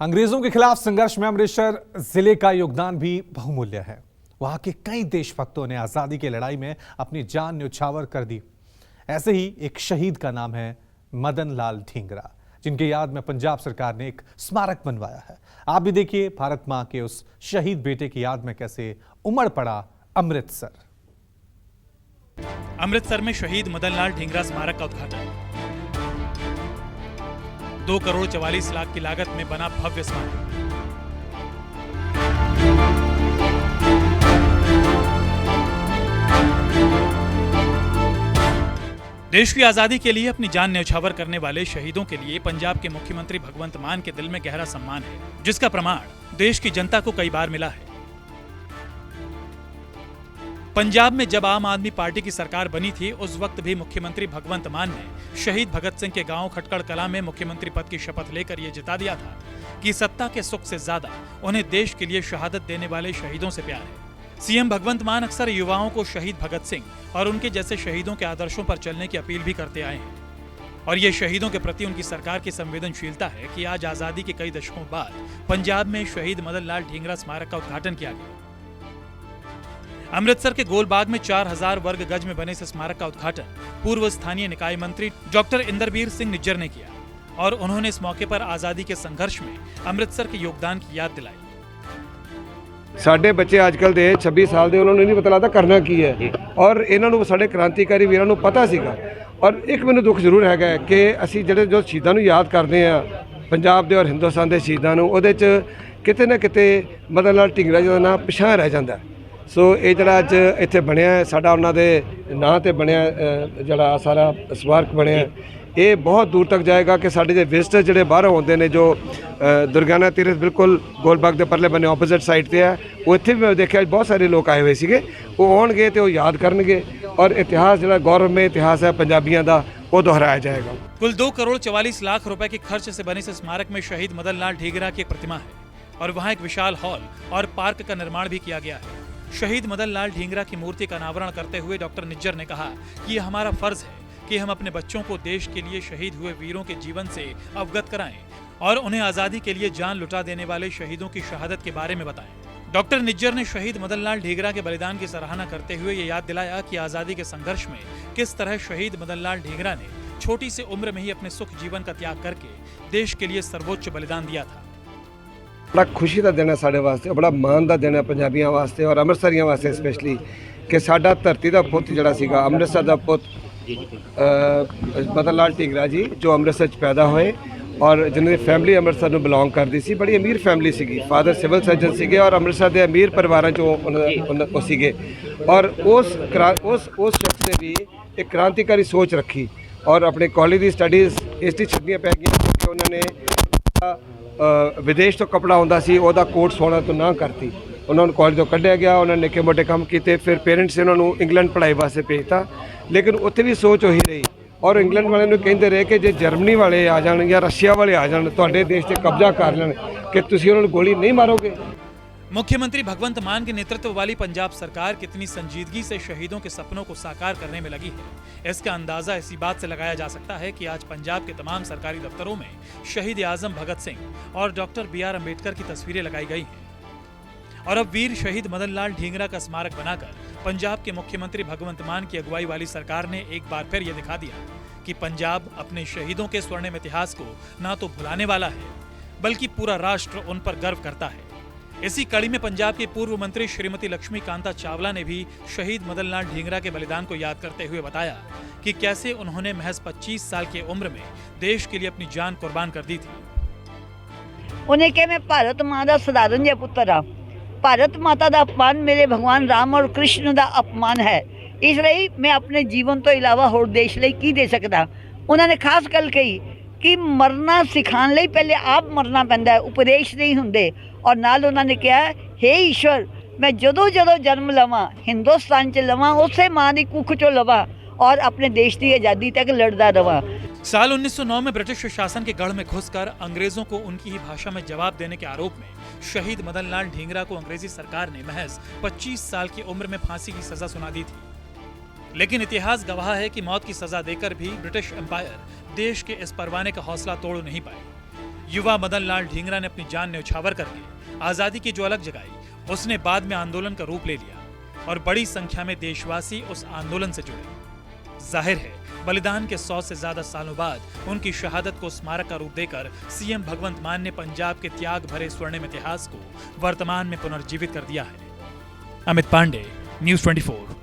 अंग्रेजों के खिलाफ संघर्ष में अमृतसर जिले का योगदान भी बहुमूल्य है। वहां के कई देशभक्तों ने आजादी की लड़ाई में अपनी जान न्यौछावर कर दी। ऐसे ही एक शहीद का नाम है मदन लाल ढींगरा, जिनके याद में पंजाब सरकार ने एक स्मारक बनवाया है। आप भी देखिए भारत मां के उस शहीद बेटे की याद में कैसे उमड़ पड़ा अमृतसर। अमृतसर में शहीद मदन लाल ढींगरा स्मारक का उद्घाटन। 2 करोड़ 44 लाख की लागत में बना भव्य स्मारक। देश की आजादी के लिए अपनी जान न्यौछावर करने वाले शहीदों के लिए पंजाब के मुख्यमंत्री भगवंत मान के दिल में गहरा सम्मान है, जिसका प्रमाण देश की जनता को कई बार मिला है। पंजाब में जब आम आदमी पार्टी की सरकार बनी थी, उस वक्त भी मुख्यमंत्री भगवंत मान ने शहीद भगत सिंह के गांव खटकड़ कला में मुख्यमंत्री पद की शपथ लेकर यह जता दिया था कि सत्ता के सुख से ज्यादा उन्हें देश के लिए शहादत देने वाले शहीदों से प्यार है। सीएम भगवंत मान अक्सर युवाओं को शहीद भगत सिंह और उनके जैसे शहीदों के आदर्शों पर चलने की अपील भी करते आए हैं, और ये शहीदों के प्रति उनकी सरकार की संवेदनशीलता है कि आज आजादी के कई दशकों बाद पंजाब में शहीद मदन लाल ढींगरा स्मारक का उद्घाटन किया गया। अमृतसर के गोलबाग में 4000 वर्ग गज में बने इस स्मारक का उद्घाटन पूर्व स्थानीय निकाय मंत्री डॉक्टर इंदरबीर सिंह निज्जर ने किया, और उन्होंने इस मौके पर आजादी के संघर्ष में अमृतसर के योगदान की याद दिलाई। ਸਾਡੇ ਬੱਚੇ ਅੱਜਕੱਲ ਦੇ 26 ਸਾਲ ਦੇ ਉਹਨਾਂ ਨੂੰ ਨਹੀਂ ਪਤਾ ਲੱਗਦਾ ਕਰਨਾ ਕੀ ਹੈ, ਔਰ ਇਹਨਾਂ ਨੂੰ ਸਾਡੇ ਕ੍ਰਾਂਤੀਕਾਰੀ ਵੀਰਾਂ ਨੂੰ ਪਤਾ ਸੀਗਾ। ਔਰ ਇੱਕ ਮੈਨੂੰ ਦੁੱਖ ਜ਼ਰੂਰ ਹੈਗਾ ਕਿ ਅਸੀਂ ਜਿਹੜੇ ਜੋ ਸ਼ਹੀਦਾਂ ਨੂੰ ਯਾਦ ਕਰਦੇ ਆ ਪੰਜਾਬ ਦੇ ਔਰ ਹਿੰਦੁਸਤਾਨ ਦੇ ਸ਼ਹੀਦਾਂ ਨੂੰ, ਉਹਦੇ 'ਚ ਕਿਤੇ ਨਾ ਕਿਤੇ ਮਦਨ ਲਾਲ ਢੀਂਗਰਾ ਜੀ ਦਾ ਨਾਂ ਪਿਛਾਂਹ ਰਹਿ ਜਾਂਦਾ। ਸੋ ਇਹ ਜਿਹੜਾ ਅੱਜ ਇੱਥੇ ਬਣਿਆ ਸਾਡਾ ਉਹਨਾਂ ਦੇ ਨਾਂ ਤੇ ਬਣਿਆ ਜਿਹੜਾ ਸਾਰਾ ਸਮਾਰਕ ਬਣਿਆ, ਇਹ ਬਹੁਤ ਦੂਰ ਤੱਕ ਜਾਏਗਾ ਕਿ ਸਾਡੇ ਜੇ ਵਿਜ਼ਟਰ ਜਿਹੜੇ ਬਾਹਰੋਂ ਆਉਂਦੇ ਨੇ, ਜੋ ਦੁਰਗਿਆਨਾ ਤੀਰਥ ਬਿਲਕੁਲ ਗੋਲਬਾਗ ਦੇ ਪਰਲੇ ਬੰਨੇ ਆਪੋਜ਼ਿਟ ਸਾਈਡ ਤੇ ਹੈ, ਉਹ ਇੱਥੇ ਵੀ ਮੈਂ ਦੇਖਿਆ ਬਹੁਤ ਸਾਰੇ ਲੋਕ ਆਏ ਹੋਏ ਸੀਗੇ। ਉਹ ਆਉਣਗੇ ਤੇ ਉਹ ਯਾਦ ਕਰਨਗੇ, ਔਰ ਇਤਿਹਾਸ ਜਿਹੜਾ गौरवमय इतिहास है पंजाबियों का वो दोहराया जाएगा। कुल 2 करोड़ 44 लाख रुपए के खर्च से बने इस स्मारक में शहीद मदन लाल ढींगरा की एक प्रतिमा है, और वहाँ एक विशाल हॉल और पार्क का निर्माण भी किया गया है। शहीद मदन लाल ढींगरा की मूर्ति का अनावरण करते हुए डॉक्टर निज्जर ने कहा कि यह हमारा फर्ज है कि हम अपने बच्चों को देश के लिए शहीद हुए वीरों के जीवन से अवगत कराएं और उन्हें आजादी के लिए जान लुटा देने वाले शहीदों की शहादत के बारे में बताएं। डॉक्टर निज्जर ने शहीद मदन लाल ढींगरा के बलिदान की सराहना करते हुए ये याद दिलाया कि आजादी के संघर्ष में किस तरह शहीद मदन लाल ढींगरा ने छोटी सी उम्र में ही अपने सुख जीवन का त्याग करके देश के लिए सर्वोच्च बलिदान दिया था। बड़ा खुशी का दिन है साढ़े वास्ते, बड़ा मान का दिन है पंजाबियों वास्ते और अमृतसरियों वास्ते स्पेशली, कि साडा धरती का पुत जिहड़ा सीगा अमृतसर का पुत मदन लाल ढींगरा जी, जो अमृतसर पैदा हुए और जिन्होंने फैमिली अमृतसर में बिलोंग करती सी, बड़ी अमीर फैमिली सी। फादर सिविल सर्जन सीगे और अमृतसर के अमीर परिवारों चो सीगे, और उस शख्स ने भी एक क्रांतिकारी सोच रखी और अपने कॉलेज की स्टडीज़ इसलिए छड्डियां पै गई क्योंकि उन्होंने विदेश तो कपड़ा आउंदा सी, ओहदा कोट सोना तो ना करती। उन्होंने कॉलेज तो कढ़िया गया, उन्होंने निक्के मोटे काम किए, फिर पेरेंट्स ने उन्होंने इंग्लैंड पढ़ाई वास्ते भेजता, लेकिन उत्थे भी सोच वही रही। और इंग्लैंड वाले ने कहते रहे कि जो जर्मनी वाले आ जान या रशिया वाले आ जान तुहाडे देश से कब्जा कर लें कि तुसीं उन्होंने गोली नहीं मारोगे। मुख्यमंत्री भगवंत मान के नेतृत्व वाली पंजाब सरकार कितनी संजीदगी से शहीदों के सपनों को साकार करने में लगी है, इसका अंदाजा इसी बात से लगाया जा सकता है कि आज पंजाब के तमाम सरकारी दफ्तरों में शहीद आजम भगत सिंह और डॉक्टर BR अम्बेडकर की तस्वीरें लगाई गई हैं। और अब वीर शहीद मदन लाल ढींगरा का स्मारक बनाकर पंजाब के मुख्यमंत्री भगवंत मान की अगुवाई वाली सरकार ने एक बार फिर यह दिखा दिया कि पंजाब अपने शहीदों के स्वर्णिम इतिहास को न तो भुलाने वाला है, बल्कि पूरा राष्ट्र उन पर गर्व करता है। इसी कड़ी में पंजाब के पूर्व मंत्री श्रीमती लक्ष्मी कांता चावला ने भी शहीद मदन लाल ढींगरा के बलिदान को याद करते हुए बताया कि कैसे उन्होंने महज 25 साल की उम्र में देश के लिए अपनी जान कुर्बान कर दी थी। उन्हें कहा मैं भारत मां का साधारण जिहा पुत्र हाँ, भारत माता का अपमान मेरे भगवान राम और कृष्ण का अपमान है, इसलिए मैं अपने जीवन तो इलावा होर देश लिए की दे सकता। उन्होंने खास गल कही कि मरना सिखाने लिए पहले आप मरना पैंदा है, उपदेश नहीं हुंदे। और नाल उन्होंने कहा हे ईश्वर, मैं जदों जदों जन्म लवां हिंदुस्तान च लवां, उसे मां की कुख चो लवां और अपने देश की आज़ादी तक लड़दा रवां। साल 1909 में ब्रिटिश शासन के गढ़ में घुसकर अंग्रेजों को उनकी ही भाषा में जवाब देने के आरोप में शहीद मदन लाल ढींगरा को अंग्रेजी सरकार ने महज 25 साल की उम्र में फांसी की सजा सुना दी थी। लेकिन इतिहास गवाह है कि मौत की सजा देकर भी ब्रिटिश एम्पायर देश के इस परवाने का हौसला तोड़ नहीं पाए। युवा मदन लाल ढींगरा ने अपनी जान न्यौछावर करके आजादी की जो अलग जगाई, उसने बाद में आंदोलन का रूप ले लिया और बड़ी संख्या में देशवासी उस आंदोलन से जुड़े। जाहिर है बलिदान के 100 से ज्यादा सालों बाद उनकी शहादत को स्मारक का रूप देकर सीएम भगवंत मान ने पंजाब के त्याग भरे स्वर्णिम इतिहास को वर्तमान में पुनर्जीवित कर दिया है। अमित पांडे, न्यूज़ 24।